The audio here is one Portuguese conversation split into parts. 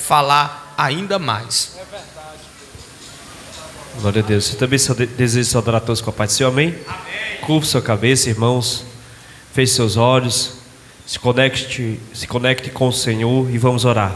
falar ainda mais. Glória a Deus. Você também deseja saudar a todos com a paz do Senhor, amém? Curva sua cabeça, irmãos. Feche seus olhos. Se conecte com o Senhor e vamos orar.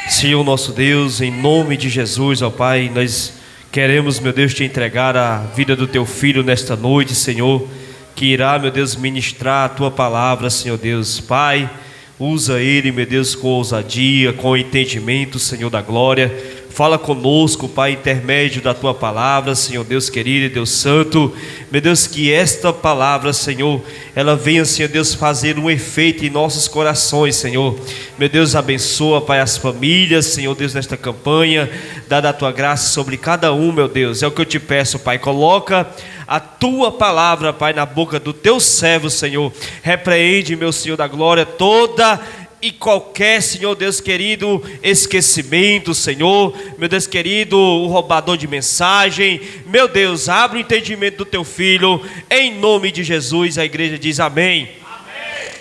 Senhor nosso Deus, em nome de Jesus, ó Pai, nós queremos, meu Deus, te entregar a vida do teu filho nesta noite, Senhor, que irá, meu Deus, ministrar a tua palavra, Senhor Deus. Pai, usa ele, meu Deus, com ousadia, com entendimento, Senhor da glória. Fala conosco, Pai, intermédio da tua palavra, Senhor Deus querido e Deus santo. Meu Deus, que esta palavra, Senhor, ela venha, Senhor Deus, fazer um efeito em nossos corações, Senhor. Meu Deus, abençoa, Pai, as famílias, Senhor Deus, nesta campanha. Dá a tua graça sobre cada um, meu Deus. É o que eu te peço, Pai. Coloca a tua palavra, Pai, na boca do teu servo, Senhor. Repreende, meu Senhor da glória, toda e qualquer, Senhor Deus querido, esquecimento, Senhor, meu Deus querido, o roubador de mensagem. Meu Deus, abre o entendimento do teu filho, em nome de Jesus. A igreja diz amém. Amém.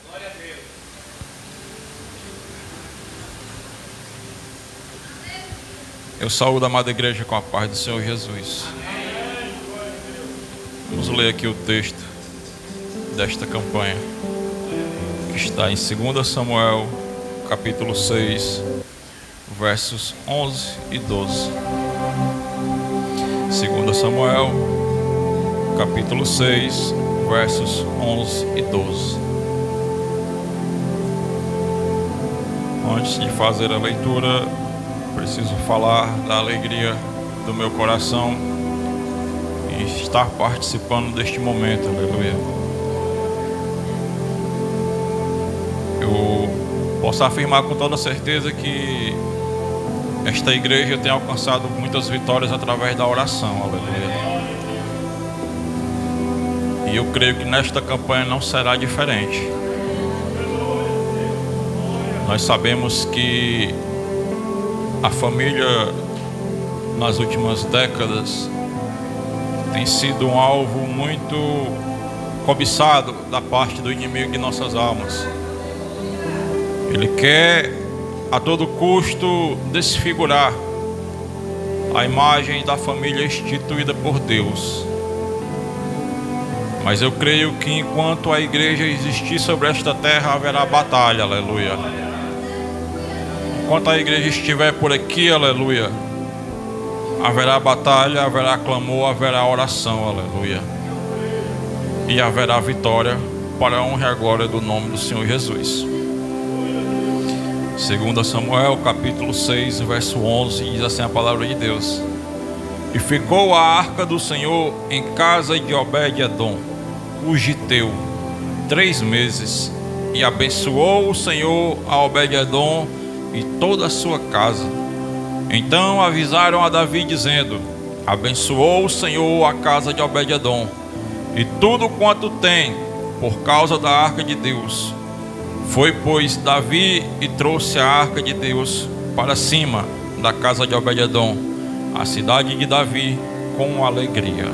Glória a Deus. Eu saúdo a amada igreja com a paz do Senhor Jesus. Vamos ler aqui o texto desta campanha, que está em 2 Samuel, capítulo 6, versos 11 e 12. 2 Samuel, capítulo 6, versos 11 e 12. Antes de fazer a leitura, preciso falar da alegria do meu coração e estar participando deste momento, aleluia. Eu posso afirmar com toda certeza que esta igreja tem alcançado muitas vitórias através da oração, aleluia. E eu creio que nesta campanha não será diferente. Nós sabemos que a família, nas últimas décadas, tem sido um alvo muito cobiçado da parte do inimigo de nossas almas. Ele quer a todo custo desfigurar a imagem da família instituída por Deus. Mas eu creio que enquanto a igreja existir sobre esta terra, haverá batalha, aleluia. Enquanto a igreja estiver por aqui, aleluia, haverá batalha, haverá clamor, haverá oração, aleluia. E haverá vitória para a honra e a glória do nome do Senhor Jesus. 2 Samuel, capítulo 6, verso 11, diz assim a palavra de Deus: E ficou a arca do Senhor em casa de Obed-edom, o giteu, 3 meses, e abençoou o Senhor a Obed-edom e toda a sua casa. Então avisaram a Davi, dizendo: Abençoou o Senhor a casa de Obed-edom e tudo quanto tem, por causa da arca de Deus. Foi, pois, Davi e trouxe a arca de Deus para cima da casa de Obed-edom, a cidade de Davi, com alegria.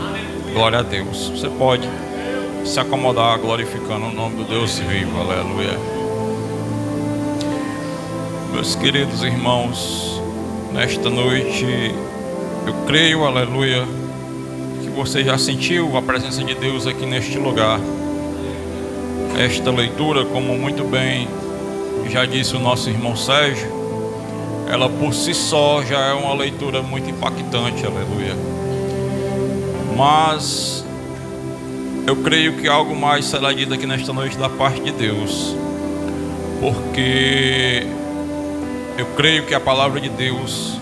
Glória a Deus. Você pode se acomodar glorificando o nome do Deus vivo. Aleluia. Meus queridos irmãos, nesta noite eu creio, aleluia, que você já sentiu a presença de Deus aqui neste lugar. Esta leitura, como muito bem já disse o nosso irmão Sérgio, ela por si só já é uma leitura muito impactante, aleluia. Mas eu creio que algo mais será dito aqui nesta noite da parte de Deus, porque eu creio que a palavra de Deus,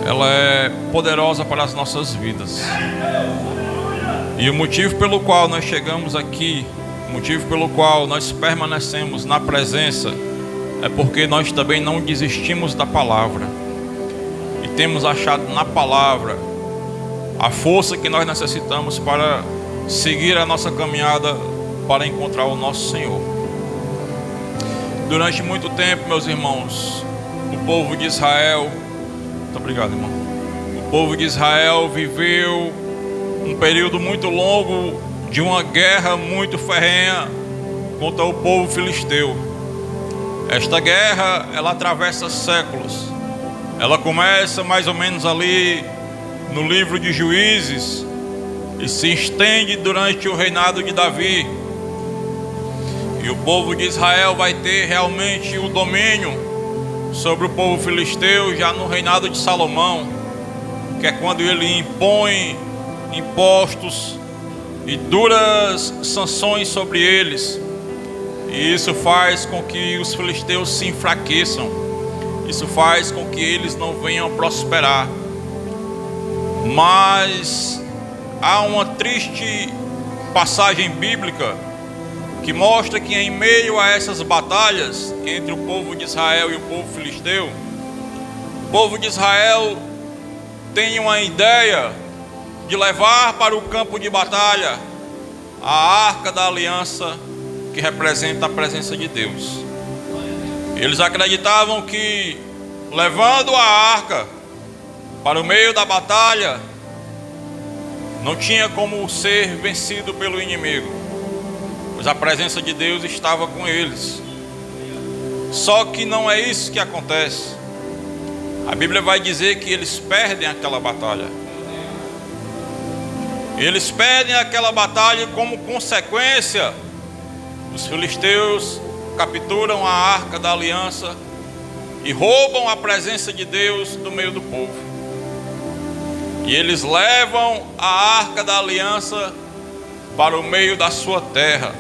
ela é poderosa para as nossas vidas. E o motivo pelo qual nós chegamos aqui, o motivo pelo qual nós permanecemos na presença, é porque nós também não desistimos da palavra. E temos achado na palavra a força que nós necessitamos para seguir a nossa caminhada para encontrar o nosso Senhor. Durante muito tempo, meus irmãos, o povo de Israel, muito obrigado, irmão. O povo de Israel viveu um período muito longo de uma guerra muito ferrenha contra o povo filisteu. Esta guerra, ela atravessa séculos. Ela começa mais ou menos ali no livro de Juízes e se estende durante o reinado de Davi. E o povo de Israel vai ter realmente o domínio sobre o povo filisteu já no reinado de Salomão, que é quando ele impõe impostos e duras sanções sobre eles. E isso faz com que os filisteus se enfraqueçam. Isso faz com que eles não venham prosperar. Mas há uma triste passagem bíblica que mostra que em meio a essas batalhas entre o povo de Israel e o povo filisteu, o povo de Israel tem uma ideia de levar para o campo de batalha a arca da aliança, que representa a presença de Deus. Eles acreditavam que levando a arca para o meio da batalha não tinha como ser vencido pelo inimigo, pois a presença de Deus estava com eles. Só que não é isso que acontece. A Bíblia vai dizer que eles perdem aquela batalha. Eles perdem aquela batalha e, como consequência, os filisteus capturam a arca da aliança e roubam a presença de Deus do meio do povo. E eles levam a arca da aliança para o meio da sua terra.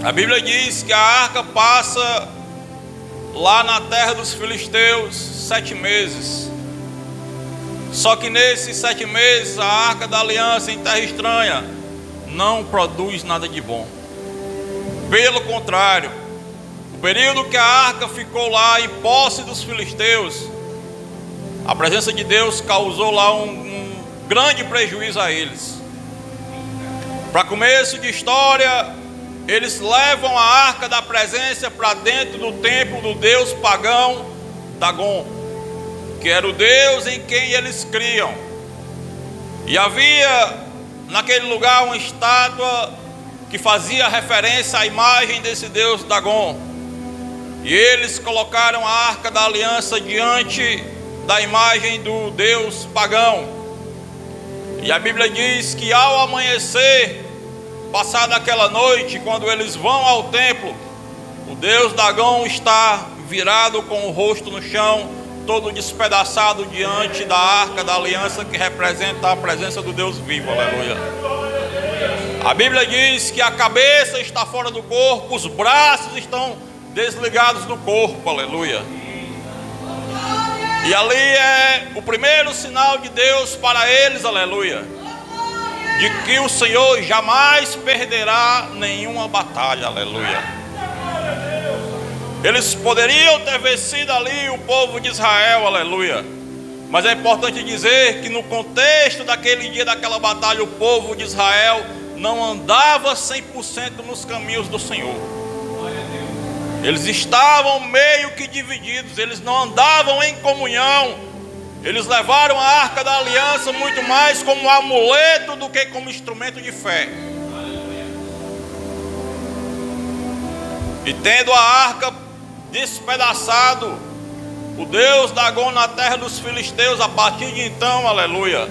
A Bíblia diz que a arca passa lá na terra dos filisteus 7 meses. Só que nesses 7 meses a arca da aliança em terra estranha não produz nada de bom. Pelo contrário, o período que a arca ficou lá em posse dos filisteus, a presença de Deus causou lá um grande prejuízo a eles. Para começo de história, eles levam a arca da presença para dentro do templo do deus pagão Dagon, que era o deus em quem eles criam. E havia naquele lugar uma estátua que fazia referência à imagem desse deus Dagon. E eles colocaram a arca da aliança diante da imagem do deus pagão. E a Bíblia diz que ao amanhecer, passada aquela noite, quando eles vão ao templo, o deus Dagon está virado com o rosto no chão, todo despedaçado diante da arca da aliança, que representa a presença do Deus vivo. Aleluia. A Bíblia diz que a cabeça está fora do corpo, os braços estão desligados do corpo. Aleluia. E ali é o primeiro sinal de Deus para eles. Aleluia. De que o Senhor jamais perderá nenhuma batalha. Aleluia. Eles poderiam ter vencido ali o povo de Israel. Aleluia. Mas é importante dizer que no contexto daquele dia, daquela batalha, o povo de Israel não andava 100% nos caminhos do Senhor. Eles estavam meio que divididos. Eles não andavam em comunhão. Eles levaram a arca da aliança muito mais como amuleto do que como instrumento de fé. E tendo a arca despedaçado o deus Dagon na terra dos filisteus, a partir de então, aleluia,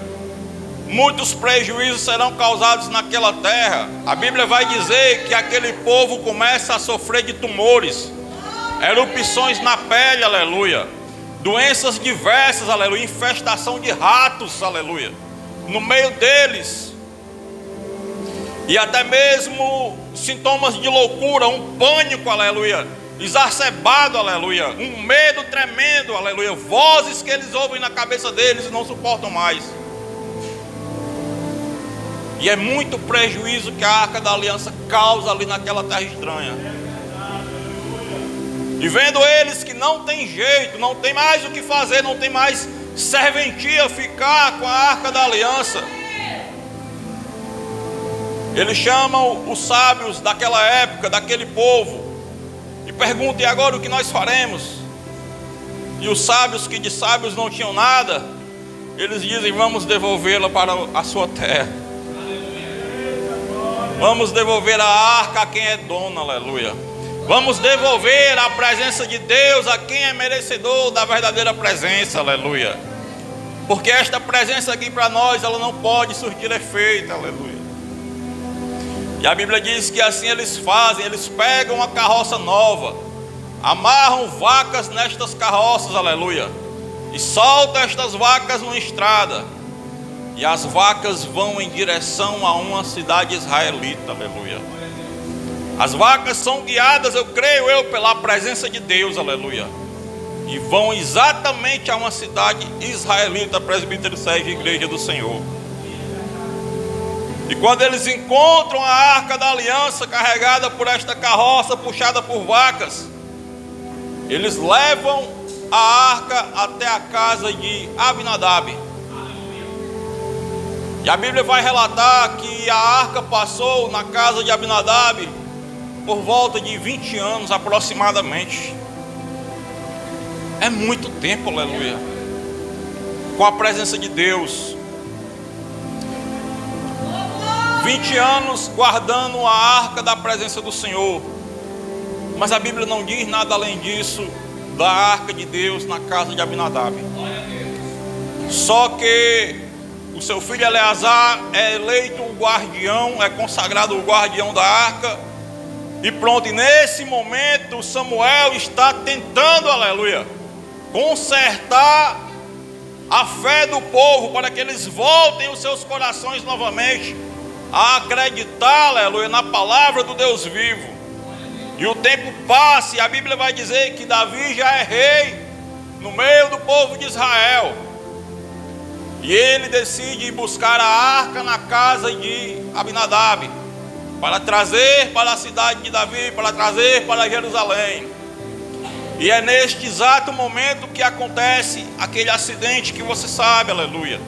muitos prejuízos serão causados naquela terra. A Bíblia vai dizer que aquele povo começa a sofrer de tumores, erupções na pele, aleluia, doenças diversas, aleluia, infestação de ratos, aleluia, no meio deles, e até mesmo sintomas de loucura, um pânico, aleluia, exacerbado, aleluia, um medo tremendo, aleluia, vozes que eles ouvem na cabeça deles e não suportam mais. E é muito prejuízo que a arca da aliança causa ali naquela terra estranha. E vendo eles que não tem jeito, não tem mais o que fazer, não tem mais serventia ficar com a arca da aliança, eles chamam os sábios daquela época, daquele povo, e perguntam: e agora o que nós faremos? E os sábios, que de sábios não tinham nada, eles dizem: vamos devolvê-la para a sua terra. Vamos devolver a arca a quem é dono, aleluia. Vamos devolver a presença de Deus a quem é merecedor da verdadeira presença, aleluia. Porque esta presença aqui para nós, ela não pode surtir efeito, aleluia. E a Bíblia diz que assim eles fazem, eles pegam uma carroça nova, amarram vacas nestas carroças, aleluia, e soltam estas vacas numa estrada, e as vacas vão em direção a uma cidade israelita, aleluia. As vacas são guiadas, eu creio pela presença de Deus, aleluia, e vão exatamente a uma cidade israelita, presbítero Sérgio, igreja do Senhor. E quando eles encontram a arca da aliança carregada por esta carroça, puxada por vacas, eles levam a arca até a casa de Abinadab. E a Bíblia vai relatar que a arca passou na casa de Abinadab por volta de 20 anos aproximadamente. É muito tempo, aleluia, com a presença de Deus. 20 anos guardando a arca da presença do Senhor. Mas a Bíblia não diz nada além disso da arca de Deus na casa de Abinadab. Só que o seu filho Eleazar é eleito o guardião, é consagrado o guardião da arca. E pronto, e nesse momento Samuel está tentando, aleluia, consertar a fé do povo para que eles voltem os seus corações novamente a acreditar, aleluia, na palavra do Deus vivo. E o tempo passa e a Bíblia vai dizer que Davi já é rei no meio do povo de Israel. E ele decide buscar a arca na casa de Abinadab, para trazer para a cidade de Davi, para trazer para Jerusalém. E é neste exato momento que acontece aquele acidente que você sabe, aleluia.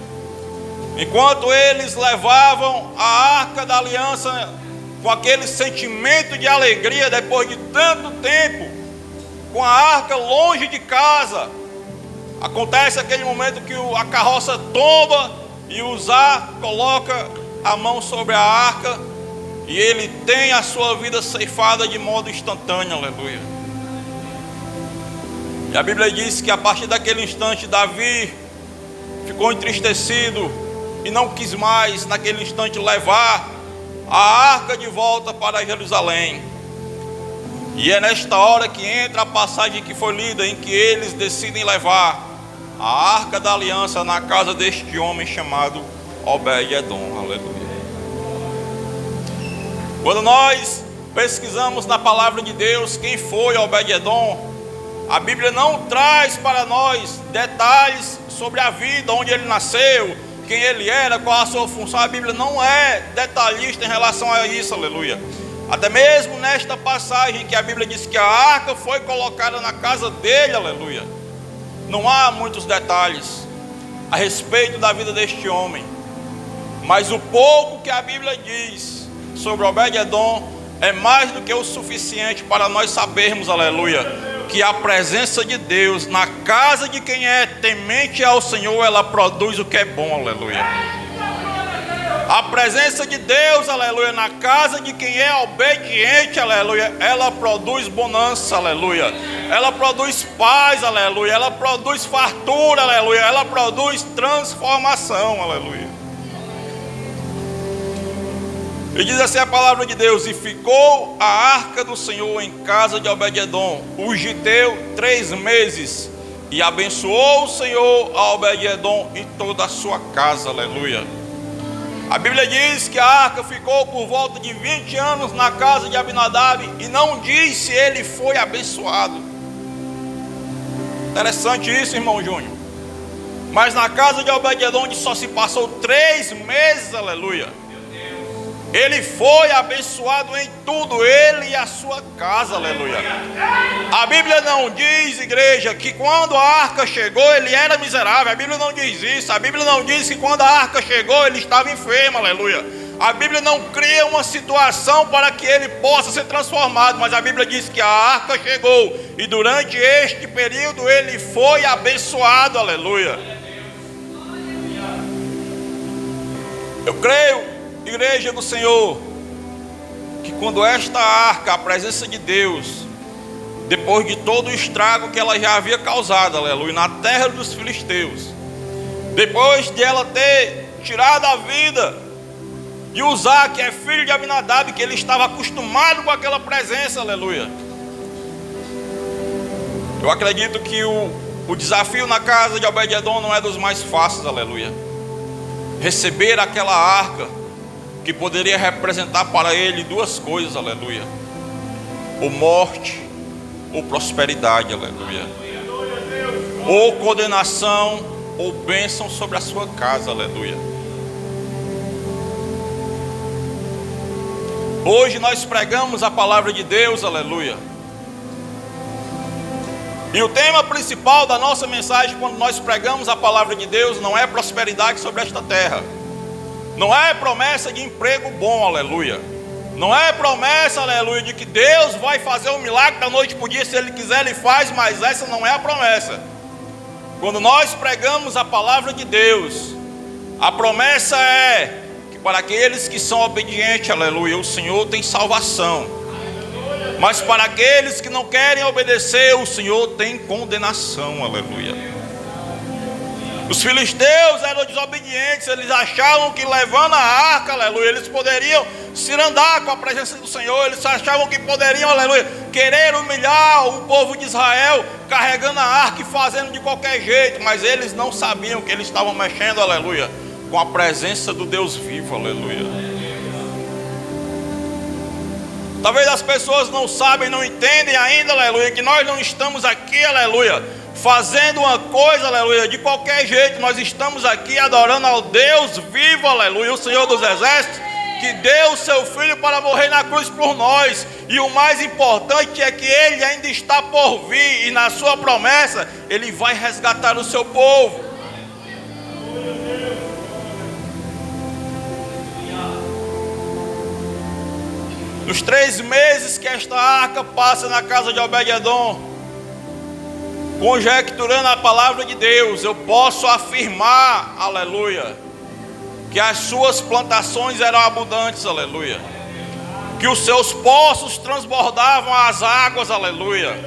Enquanto eles levavam a arca da aliança com aquele sentimento de alegria, depois de tanto tempo, com a arca longe de casa, acontece aquele momento que a carroça tomba e Uzá coloca a mão sobre a arca e ele tem a sua vida ceifada de modo instantâneo, aleluia. E a Bíblia diz que a partir daquele instante Davi ficou entristecido e não quis mais naquele instante levar a arca de volta para Jerusalém. E é nesta hora que entra a passagem que foi lida, em que eles decidem levar a arca da aliança na casa deste homem chamado Obed-edom, aleluia. Quando nós pesquisamos na palavra de Deus quem foi Obed-edom, a Bíblia não traz para nós detalhes sobre a vida, onde ele nasceu, quem ele era, qual a sua função. A Bíblia não é detalhista em relação a isso, aleluia. Até mesmo nesta passagem que a Bíblia diz que a arca foi colocada na casa dele, aleluia, não há muitos detalhes a respeito da vida deste homem. Mas o pouco que a Bíblia diz sobre Obed-edom é mais do que o suficiente para nós sabermos, aleluia, que a presença de Deus na casa de quem é temente ao Senhor, ela produz o que é bom, aleluia. A presença de Deus, aleluia, na casa de quem é obediente, aleluia, ela produz bonança, aleluia. Ela produz paz, aleluia. Ela produz fartura, aleluia. Ela produz transformação, aleluia. E diz assim a palavra de Deus: e ficou a arca do Senhor em casa de Obed-edom, o giteu, 3 meses, e abençoou o Senhor a Obed-edom e toda a sua casa, aleluia. A Bíblia diz que a arca ficou por volta de 20 anos na casa de Abinadab, e não diz se ele foi abençoado. Interessante isso, irmão Júnior. Mas na casa de Obed-edom só se passou 3 meses, aleluia. Ele foi abençoado em tudo, ele e a sua casa, aleluia. A Bíblia não diz, igreja, que quando a arca chegou ele era miserável. A Bíblia não diz isso. A Bíblia não diz que quando a arca chegou ele estava enfermo, aleluia. A Bíblia não cria uma situação para que ele possa ser transformado. Mas a Bíblia diz que a arca chegou e durante este período ele foi abençoado, aleluia. Eu creio, igreja do Senhor, que quando esta arca, a presença de Deus, depois de todo o estrago que ela já havia causado, aleluia, na terra dos filisteus, depois de ela ter tirado a vida de Uzá, que é filho de Abinadab, que ele estava acostumado com aquela presença, aleluia. Eu acredito que o desafio na casa de Obed-edom não é dos mais fáceis, aleluia. Receber aquela arca que poderia representar para ele duas coisas, aleluia: ou morte ou prosperidade, aleluia, ou condenação ou bênção sobre a sua casa, aleluia. Hoje nós pregamos a palavra de Deus, aleluia. E o tema principal da nossa mensagem, quando nós pregamos a palavra de Deus, não é prosperidade sobre esta terra, não é promessa de emprego bom, aleluia, não é promessa, aleluia, de que Deus vai fazer um milagre da noite para o dia, se Ele quiser Ele faz, mas essa não é a promessa. Quando nós pregamos a palavra de Deus, a promessa é que para aqueles que são obedientes, aleluia, o Senhor tem salvação. Mas para aqueles que não querem obedecer, o Senhor tem condenação, aleluia. Os filisteus eram desobedientes, eles achavam que levando a arca, aleluia, eles poderiam se andar com a presença do Senhor, eles achavam que poderiam, aleluia, querer humilhar o povo de Israel, carregando a arca e fazendo de qualquer jeito, mas eles não sabiam que eles estavam mexendo, aleluia, com a presença do Deus vivo, aleluia. Talvez as pessoas não sabem, não entendem ainda, aleluia, que nós não estamos aqui, aleluia, fazendo uma coisa, aleluia, de qualquer jeito. Nós estamos aqui adorando ao Deus vivo, aleluia, o Senhor dos Exércitos, que deu o seu Filho para morrer na cruz por nós. E o mais importante é que Ele ainda está por vir, e na sua promessa Ele vai resgatar o seu povo. Nos 3 meses que esta arca passa na casa de Obed-edom, conjecturando a palavra de Deus, eu posso afirmar, aleluia, que as suas plantações eram abundantes, aleluia, que os seus poços transbordavam as águas, aleluia,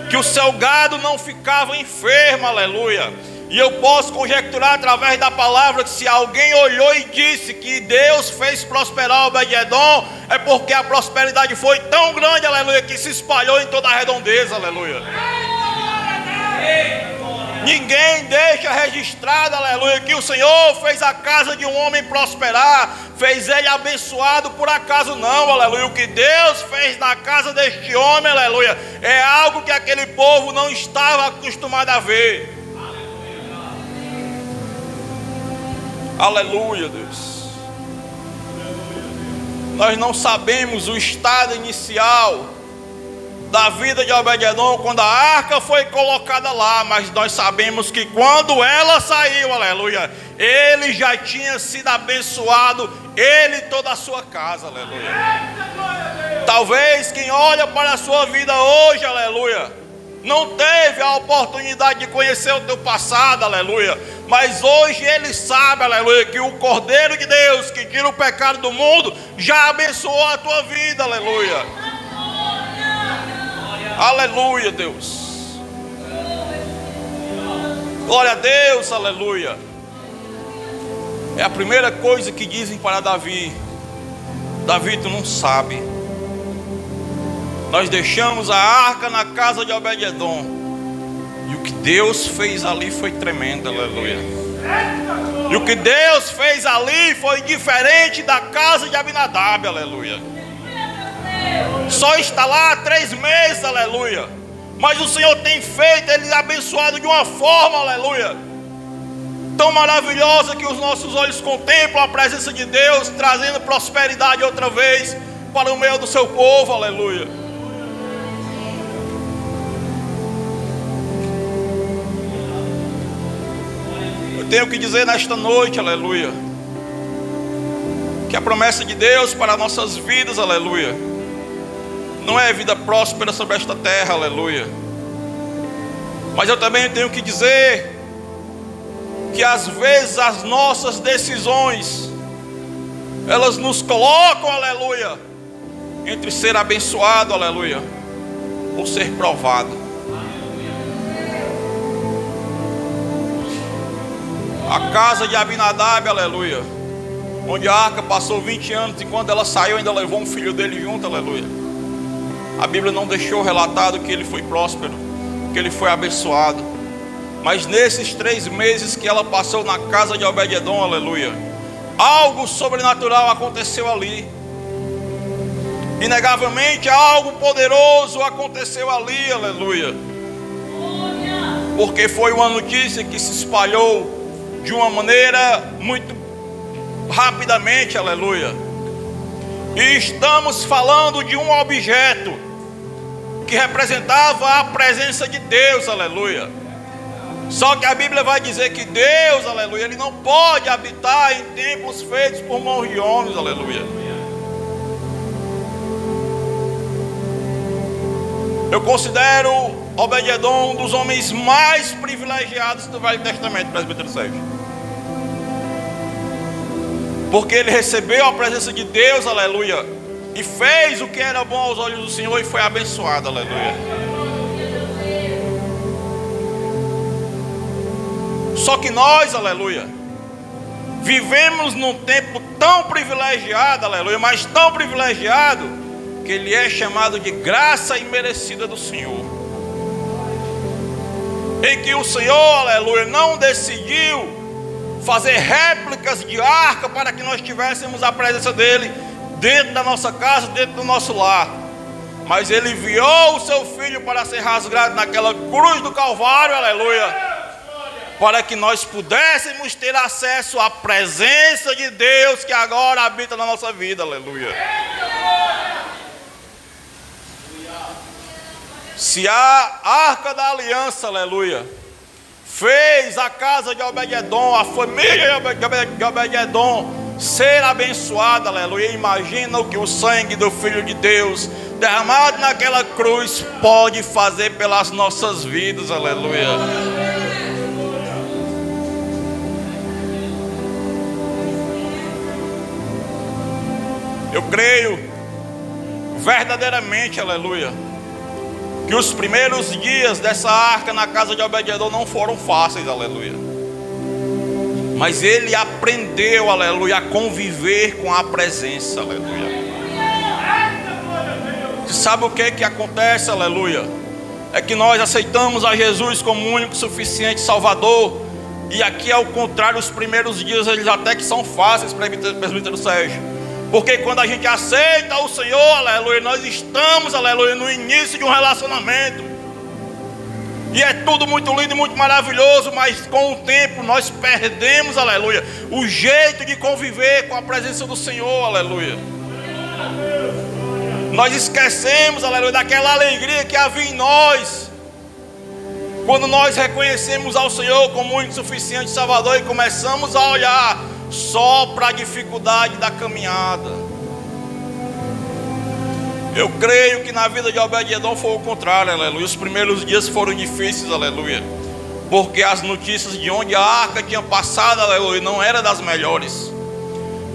que o seu gado não ficava enfermo, aleluia. E eu posso conjecturar através da palavra que se alguém olhou e disse que Deus fez prosperar Obed-edom, é porque a prosperidade foi tão grande, aleluia, que se espalhou em toda a redondeza, aleluia. Ninguém deixa registrado, aleluia, que o Senhor fez a casa de um homem prosperar, fez ele abençoado por acaso, não, aleluia. O que Deus fez na casa deste homem, aleluia, é algo que aquele povo não estava acostumado a ver. Aleluia, Deus. Nós não sabemos o estado inicial da vida de Obed-edom quando a arca foi colocada lá, mas nós sabemos que quando ela saiu, aleluia, ele já tinha sido abençoado, ele e toda a sua casa, aleluia. Talvez quem olha para a sua vida hoje, aleluia, não teve a oportunidade de conhecer o teu passado, aleluia, mas hoje ele sabe, aleluia, que o Cordeiro de Deus que tira o pecado do mundo já abençoou a tua vida, aleluia. Aleluia, Deus. Glória a Deus, aleluia. É a primeira coisa que dizem para Davi: Davi, tu não sabe, nós deixamos a arca na casa de Obed-edom, e o que Deus fez ali foi tremendo, aleluia. E o que Deus fez ali foi diferente da casa de Abinadab, aleluia. Só está lá há 3 meses, aleluia, mas o Senhor tem feito ele abençoado de uma forma, aleluia, tão maravilhosa, que os nossos olhos contemplam a presença de Deus, trazendo prosperidade outra vez para o meio do seu povo, aleluia. Eu tenho que dizer nesta noite, aleluia, que a promessa de Deus para nossas vidas, aleluia, não é vida próspera sobre esta terra, aleluia. Mas eu também tenho que dizer que às vezes as nossas decisões, elas nos colocam, aleluia, entre ser abençoado, aleluia, ou ser provado. A casa de Abinadab, aleluia, onde a arca passou 20 anos, e quando ela saiu ainda levou um filho dele junto, aleluia. A Bíblia não deixou relatado que ele foi próspero, que ele foi abençoado. Mas nesses 3 meses que ela passou na casa de Obed-edom, aleluia, algo sobrenatural aconteceu ali. Inegavelmente algo poderoso aconteceu ali, aleluia. Porque foi uma notícia que se espalhou de uma maneira muito rapidamente, aleluia. E estamos falando de um objeto que representava a presença de Deus, aleluia. Só que a Bíblia vai dizer que Deus, aleluia, Ele não pode habitar em templos feitos por mãos de homens, aleluia. Eu considero Obed-edom um dos homens mais privilegiados do Velho Testamento, presbítero Sérgio. Porque ele recebeu a presença de Deus, aleluia, e fez o que era bom aos olhos do Senhor e foi abençoado, aleluia. Só que nós, aleluia, vivemos num tempo tão privilegiado, aleluia, mas tão privilegiado, que ele é chamado de graça imerecida do Senhor. Em que o Senhor, aleluia, não decidiu fazer réplicas de arca para que nós tivéssemos a presença dele dentro da nossa casa, dentro do nosso lar. Mas ele enviou o seu filho para ser rasgado naquela cruz do Calvário, aleluia, para que nós pudéssemos ter acesso à presença de Deus que agora habita na nossa vida, aleluia. Se a arca da aliança, aleluia, fez a casa de Obed-edom, a família de Obed-edom ser abençoada, aleluia, imagina o que o sangue do Filho de Deus derramado naquela cruz pode fazer pelas nossas vidas, aleluia. Eu creio verdadeiramente, aleluia, que os primeiros dias dessa arca na casa de Obed-edom não foram fáceis, aleluia. Mas ele aprendeu, aleluia, a conviver com a presença, aleluia. Você sabe o que acontece, aleluia? É que nós aceitamos a Jesus como o único suficiente Salvador. E aqui ao contrário, os primeiros dias eles até que são fáceis, presbítero Sérgio. Porque quando a gente aceita o Senhor, aleluia, nós estamos, aleluia, no início de um relacionamento. E é tudo muito lindo e muito maravilhoso, mas com o tempo nós perdemos, aleluia, o jeito de conviver com a presença do Senhor, aleluia. Nós esquecemos, aleluia, daquela alegria que havia em nós, quando nós reconhecemos ao Senhor como único suficiente Salvador e começamos a olhar só para a dificuldade da caminhada. Eu creio que na vida de Obed-edom foi o contrário, aleluia. Os primeiros dias foram difíceis, aleluia, porque as notícias de onde a arca tinha passado, aleluia, não eram das melhores.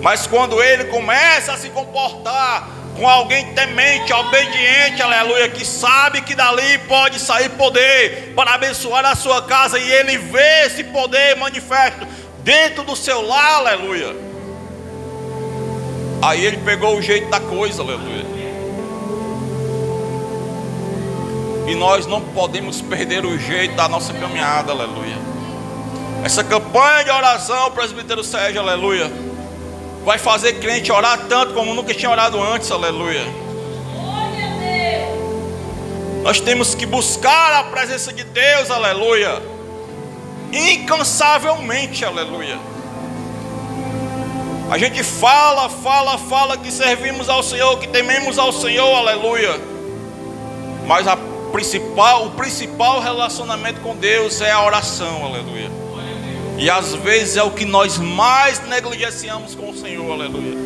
Mas quando ele começa a se comportar com alguém temente, obediente, aleluia, que sabe que dali pode sair poder para abençoar a sua casa, e ele vê esse poder manifesto dentro do seu lar, aleluia, aí ele pegou o jeito da coisa, aleluia. E nós não podemos perder o jeito da nossa caminhada, aleluia. Essa campanha de oração, presbítero Sérgio, aleluia, vai fazer crente orar tanto como nunca tinha orado antes, aleluia. Nós temos que buscar a presença de Deus, aleluia, incansavelmente, aleluia. A gente fala que servimos ao Senhor, que tememos ao Senhor, aleluia. Mas o principal relacionamento com Deus é a oração, aleluia. E às vezes é o que nós mais negligenciamos com o Senhor, aleluia.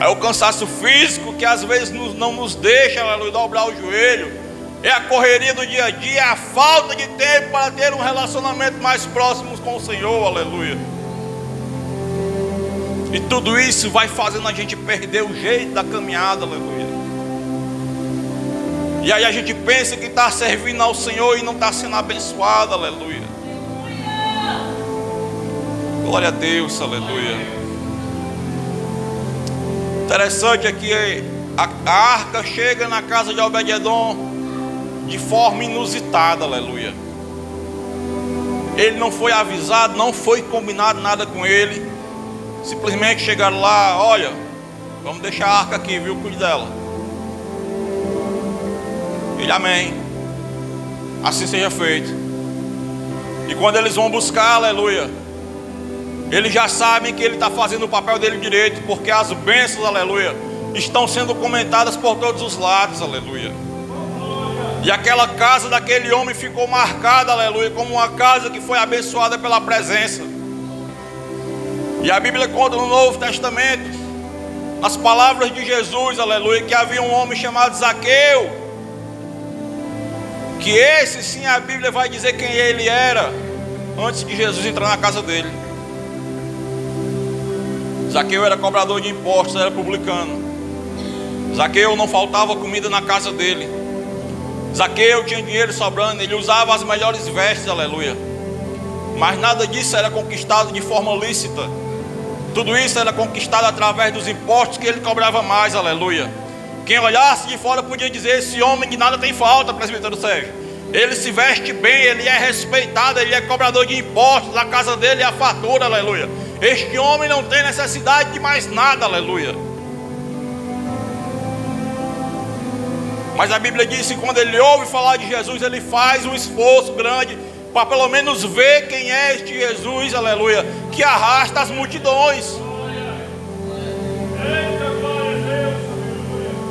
É o cansaço físico que às vezes não nos deixa, aleluia, dobrar o joelho. É a correria do dia a dia, é a falta de tempo para ter um relacionamento mais próximo com o Senhor, aleluia. E tudo isso vai fazendo a gente perder o jeito da caminhada, aleluia. E aí a gente pensa que está servindo ao Senhor e não está sendo abençoado, aleluia. Glória a Deus, aleluia. Interessante é que a arca chega na casa de Obed-edom de forma inusitada, aleluia. Ele não foi avisado, não foi combinado nada com ele. Simplesmente chegaram lá, olha, vamos deixar a arca aqui, viu, cuide dela. Ele, amém, assim seja feito. E quando eles vão buscar, aleluia, eles já sabem que ele está fazendo o papel dele direito, porque as bênçãos, aleluia, estão sendo comentadas por todos os lados, aleluia. E aquela casa daquele homem ficou marcada, aleluia, como uma casa que foi abençoada pela presença. E a Bíblia conta no Novo Testamento, nas palavras de Jesus, aleluia, que havia um homem chamado Zaqueu, que esse sim a Bíblia vai dizer quem ele era antes de Jesus entrar na casa dele. Zaqueu era cobrador de impostos, era publicano. Zaqueu não faltava comida na casa dele. Zaqueu tinha dinheiro sobrando, ele usava as melhores vestes, aleluia. Mas nada disso era conquistado de forma lícita. Tudo isso era conquistado através dos impostos que ele cobrava mais, aleluia. Quem olhasse de fora podia dizer: esse homem de nada tem falta, presbítero Sérgio. Ele se veste bem, ele é respeitado, ele é cobrador de impostos, a casa dele é a fartura, aleluia. Este homem não tem necessidade de mais nada, aleluia. Mas a Bíblia diz que quando ele ouve falar de Jesus, ele faz um esforço grande para pelo menos ver quem é este Jesus, aleluia, que arrasta as multidões.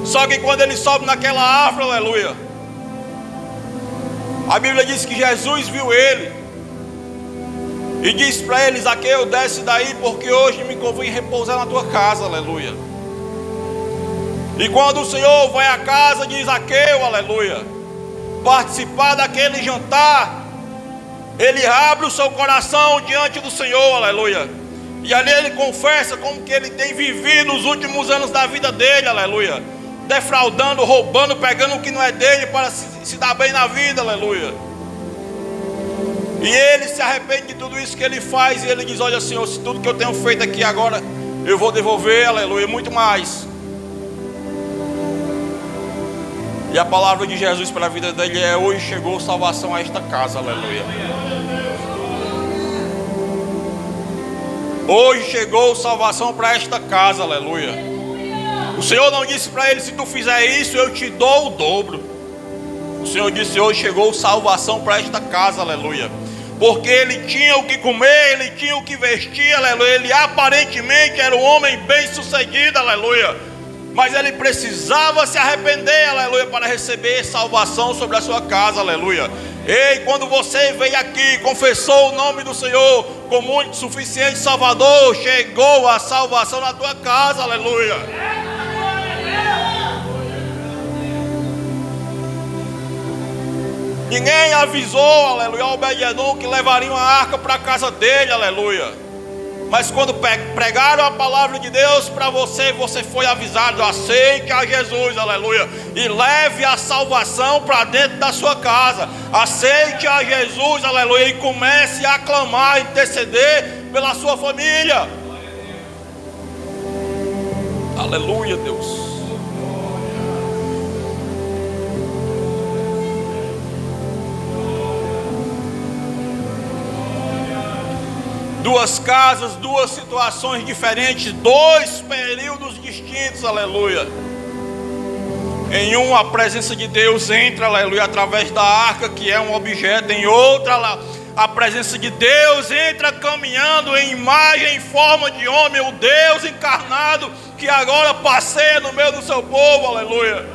Só que quando ele sobe naquela árvore, aleluia, a Bíblia diz que Jesus viu ele e disse para ele: Zaqueu, desce daí, porque hoje me convém repousar na tua casa, aleluia. E quando o Senhor vai à casa de Zaqueu, aleluia, participar daquele jantar, ele abre o seu coração diante do Senhor, aleluia. E ali ele confessa como que ele tem vivido os últimos anos da vida dele, aleluia, defraudando, roubando, pegando o que não é dele para se dar bem na vida, aleluia. E ele se arrepende de tudo isso que ele faz, e ele diz: olha, Senhor, se tudo que eu tenho feito aqui agora eu vou devolver, aleluia, muito mais. E a palavra de Jesus para a vida dele é: hoje chegou salvação a esta casa, aleluia. Hoje chegou salvação para esta casa, aleluia. O Senhor não disse para ele: se tu fizer isso eu te dou o dobro. O Senhor disse: hoje chegou salvação para esta casa, aleluia. Porque ele tinha o que comer, ele tinha o que vestir, aleluia. Ele aparentemente era um homem bem sucedido, aleluia. Mas ele precisava se arrepender, aleluia, para receber salvação sobre a sua casa, aleluia. Ei, quando você veio aqui, confessou o nome do Senhor como único, suficiente Salvador, chegou a salvação na tua casa, aleluia. Ninguém avisou, aleluia, Obed-edom que levariam a arca para a casa dele, aleluia. Mas quando pregaram a palavra de Deus para você, você foi avisado: aceite a Jesus, aleluia, e leve a salvação para dentro da sua casa. Aceite a Jesus, aleluia, e comece a clamar, interceder pela sua família. Aleluia, Deus. Duas casas, duas situações diferentes, dois períodos distintos, aleluia. Em um, a presença de Deus entra, aleluia, através da arca, que é um objeto. Em outra, a presença de Deus entra caminhando em imagem, em forma de homem, o Deus encarnado, que agora passeia no meio do seu povo, aleluia.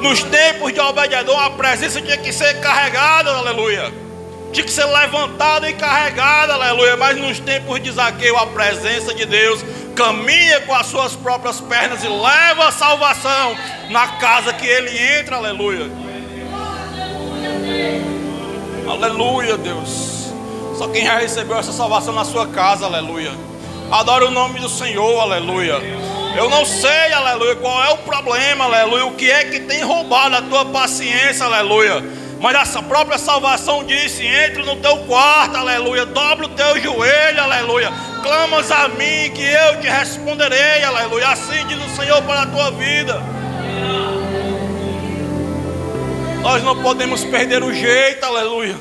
Nos tempos de Obed-edom, a presença tinha que ser carregada, aleluia. Tinha que ser levantada e carregada, aleluia. Mas nos tempos de Zaqueu, a presença de Deus caminha com as suas próprias pernas e leva a salvação na casa que ele entra, aleluia. Aleluia, Deus. Só quem já recebeu essa salvação na sua casa, aleluia. Adora o nome do Senhor, aleluia. Eu não sei, aleluia, qual é o problema, aleluia, o que é que tem roubado a tua paciência, aleluia. Mas essa própria salvação disse: entre no teu quarto, aleluia, dobra o teu joelho, aleluia, clamas a mim que eu te responderei, aleluia. Assim diz o Senhor para a tua vida. Nós não podemos perder o jeito, aleluia,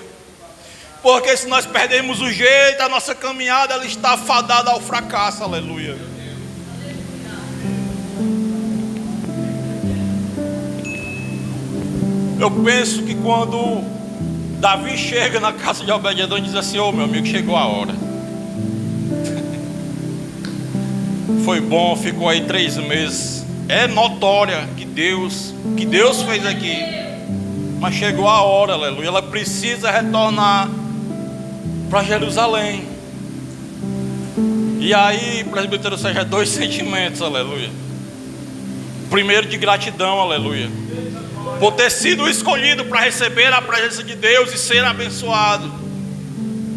porque se nós perdermos o jeito, a nossa caminhada ela está fadada ao fracasso, aleluia. Eu penso que quando Davi chega na casa de Obed-edom e diz assim: ô meu amigo, chegou a hora. Foi bom, ficou aí 3 meses. É notória que Deus fez aqui. Mas chegou a hora, aleluia. Ela precisa retornar para Jerusalém. E aí, presbítero Sérgio, 2 sentimentos, aleluia. Primeiro, de gratidão, aleluia, por ter sido escolhido para receber a presença de Deus e ser abençoado.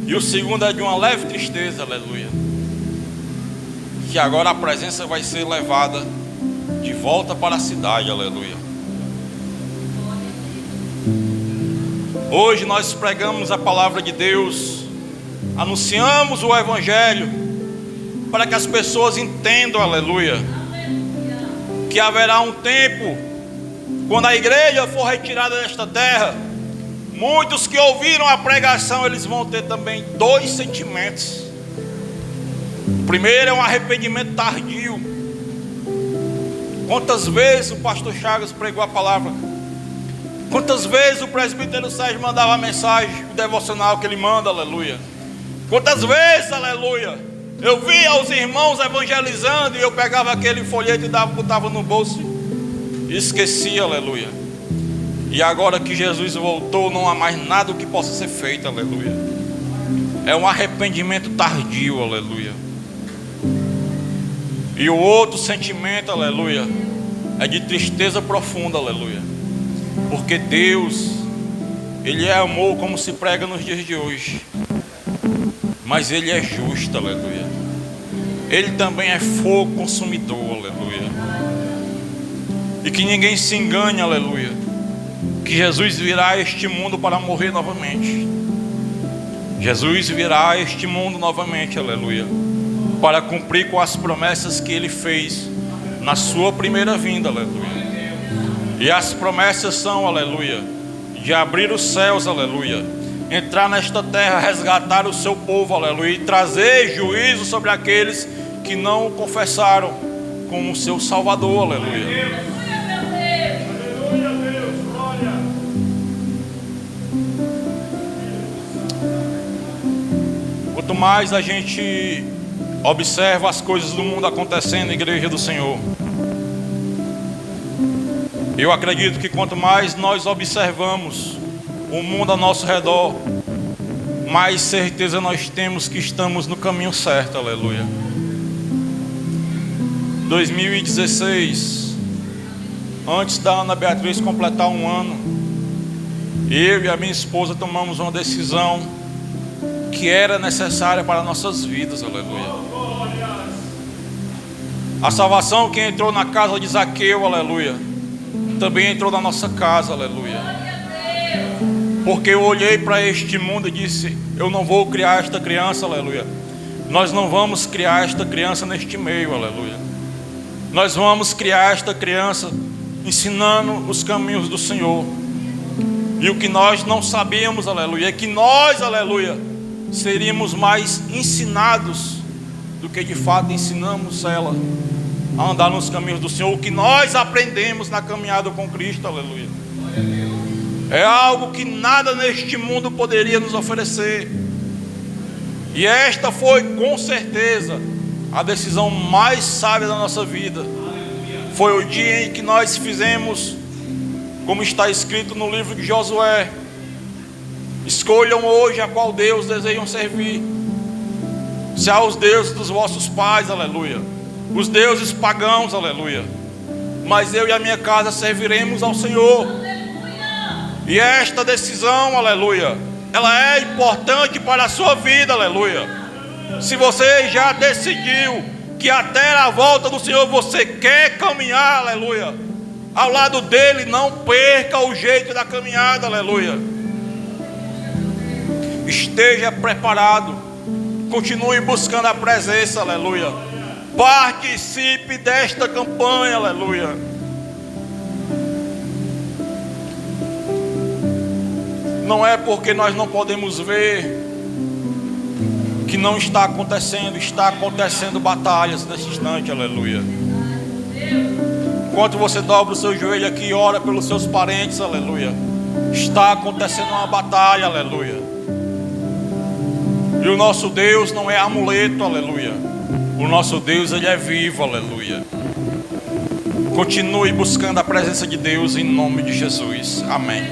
E o segundo é de uma leve tristeza, aleluia, que agora a presença vai ser levada de volta para a cidade, aleluia. Hoje nós pregamos a palavra de Deus, anunciamos o Evangelho, para que as pessoas entendam, aleluia, que haverá um tempo, quando a igreja for retirada desta terra, muitos que ouviram a pregação, eles vão ter também 2 sentimentos. O primeiro é um arrependimento tardio. Quantas vezes o pastor Chagas pregou a palavra? Quantas vezes o presbítero Sérgio mandava a mensagem, o devocional que ele manda, aleluia? Quantas vezes, aleluia, eu via os irmãos evangelizando e eu pegava aquele folheto e botava no bolso e esquecia, aleluia. E agora que Jesus voltou, não há mais nada que possa ser feito, aleluia. É um arrependimento tardio, aleluia. E o outro sentimento, aleluia, é de tristeza profunda, aleluia. Porque Deus, Ele é amor, como se prega nos dias de hoje, mas Ele é justo, aleluia. Ele também é fogo consumidor, aleluia. E que ninguém se engane, aleluia, que Jesus virá a este mundo para morrer novamente. Jesus virá a este mundo novamente, aleluia, para cumprir com as promessas que Ele fez na sua primeira vinda, aleluia. E as promessas são, aleluia, de abrir os céus, aleluia, entrar nesta terra, resgatar o seu povo, aleluia, e trazer juízo sobre aqueles que não o confessaram como seu Salvador, aleluia. Quanto mais a gente observa as coisas do mundo acontecendo na igreja do Senhor, eu acredito que quanto mais nós observamos o mundo ao nosso redor, mais certeza nós temos que estamos no caminho certo, aleluia. 2016, antes da Ana Beatriz completar 1 ano, eu e a minha esposa tomamos uma decisão que era necessária para nossas vidas, aleluia. A salvação que entrou na casa de Zaqueu, aleluia, também entrou na nossa casa, aleluia. Porque eu olhei para este mundo e disse: eu não vou criar esta criança, aleluia. Nós não vamos criar esta criança neste meio, aleluia. Nós vamos criar esta criança ensinando os caminhos do Senhor. E o que nós não sabíamos, aleluia, é que nós, aleluia, seríamos mais ensinados do que de fato ensinamos ela a andar nos caminhos do Senhor. O que nós aprendemos na caminhada com Cristo, aleluia, é algo que nada neste mundo poderia nos oferecer. E esta foi com certeza a decisão mais sábia da nossa vida. Foi o dia em que nós fizemos, como está escrito no livro de Josué: escolham hoje a qual Deus desejam servir. Se aos deuses dos vossos pais, aleluia, os deuses pagãos, aleluia, mas eu e a minha casa serviremos ao Senhor. E esta decisão, aleluia, ela é importante para a sua vida, aleluia. Se você já decidiu que até a volta do Senhor você quer caminhar, aleluia, ao lado dele. Não perca o jeito da caminhada, aleluia. Esteja preparado, continue buscando a presença, aleluia. Participe desta campanha, aleluia. Não é porque nós não podemos ver que não está acontecendo batalhas nesse instante, aleluia. Enquanto você dobra o seu joelho aqui e ora pelos seus parentes, aleluia, está acontecendo uma batalha, aleluia. E o nosso Deus não é amuleto, aleluia. O nosso Deus, ele é vivo, aleluia. Continue buscando a presença de Deus em nome de Jesus, amém.